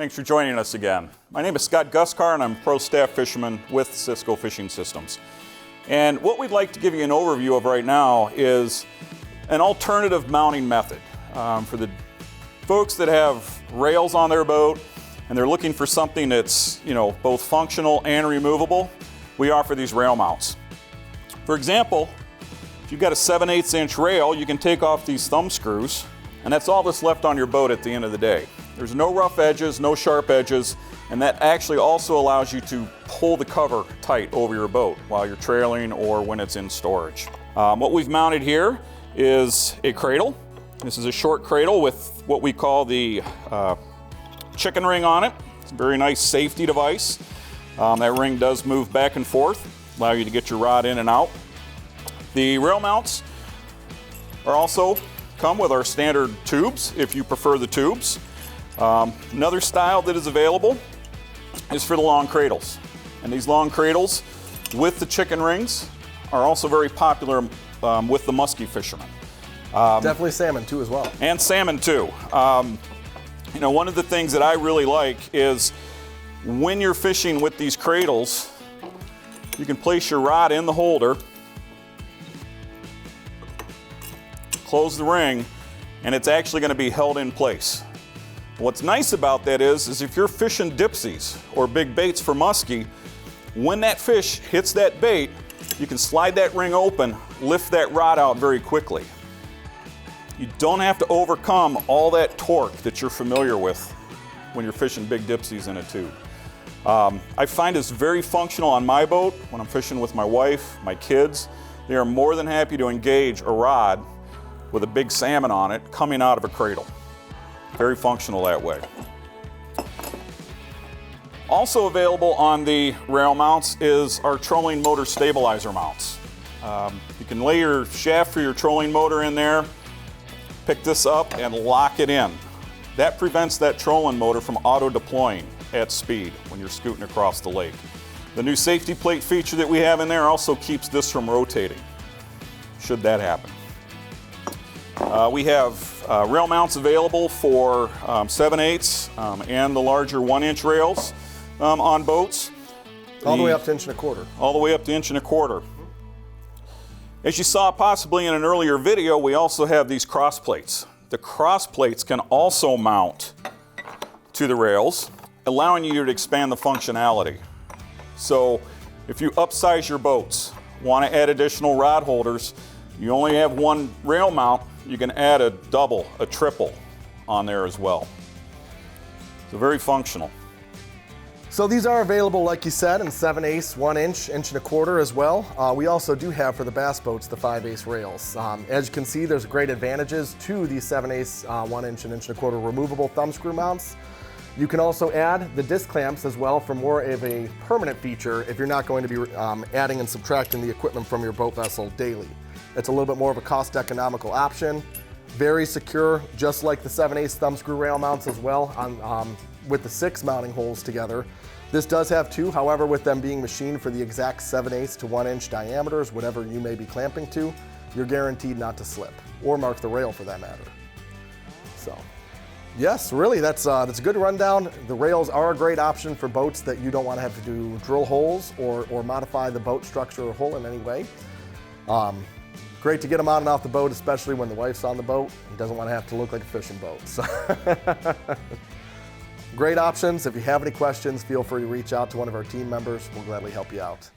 Thanks for joining us again. My name is Scott Guskar and I'm a pro staff fisherman with Cisco Fishing Systems. And what we'd like to give you an overview of right now is an alternative mounting method for the folks that have rails on their boat and they're looking for something that's, both functional and removable. We offer these rail mounts. For example, if you've got a 7/8 inch rail, you can take off these thumb screws, and that's all that's left on your boat at the end of the day. There's no rough edges, no sharp edges, and that actually also allows you to pull the cover tight over your boat while you're trailing or when it's in storage. What we've mounted here is a cradle. This is a short cradle with what we call the chicken ring on it. It's a very nice safety device. That ring does move back and forth, allow you to get your rod in and out. The rail mounts are also come with our standard tubes if you prefer the tubes. Another style that is available is for the long cradles. And these long cradles with the chicken rings are also very popular with the muskie fishermen. Definitely salmon too as well. And salmon too. One of the things that I really like is when you're fishing with these cradles, you can place your rod in the holder, close the ring, and it's actually going to be held in place. What's nice about that is if you're fishing dipsies or big baits for muskie, when that fish hits that bait, you can slide that ring open, lift that rod out very quickly. You don't have to overcome all that torque that you're familiar with when you're fishing big dipsies in a tube. I find this very functional on my boat when I'm fishing with my wife, my kids. They are more than happy to engage a rod with a big salmon on it coming out of a cradle. Very functional that way. Also available on the rail mounts is our trolling motor stabilizer mounts. You can lay your shaft for your trolling motor in there, pick this up and lock it in. That prevents that trolling motor from auto-deploying at speed when you're scooting across the lake. The new safety plate feature that we have in there also keeps this from rotating, should that happen. We have rail mounts available for 7/8 and the larger 1-inch rails on boats. All the way up to 1.25 inches. All the way up to 1.25 inches. As you saw possibly in an earlier video, we also have these cross plates. The cross plates can also mount to the rails, allowing you to expand the functionality. So if you upsize your boats, want to add additional rod holders, you only have one rail mount, you can add a double, a triple on there as well. So very functional. So these are available, like you said, in 7/8, 1 inch, 1.25 inches as well. We also do have for the bass boats the 5/8 rails. As you can see, there's great advantages to these 7/8, 1 inch, and 1.25 inch removable thumb screw mounts. You can also add the disc clamps as well for more of a permanent feature if you're not going to be adding and subtracting the equipment from your boat vessel daily. It's a little bit more of a cost economical option. Very secure, just like the 7/8 thumb screw rail mounts as well with the 6 mounting holes together. This does have 2, however, with them being machined for the exact 7/8 to 1 inch diameters, whatever you may be clamping to, you're guaranteed not to slip or mark the rail for that matter. So, yes, really, that's a good rundown. The rails are a great option for boats that you don't want to have to do drill holes or modify the boat structure or hull in any way. Great to get them on and off the boat, especially when the wife's on the boat and doesn't want to have to look like a fishing boat. So great options. If you have any questions, feel free to reach out to one of our team members. We'll gladly help you out.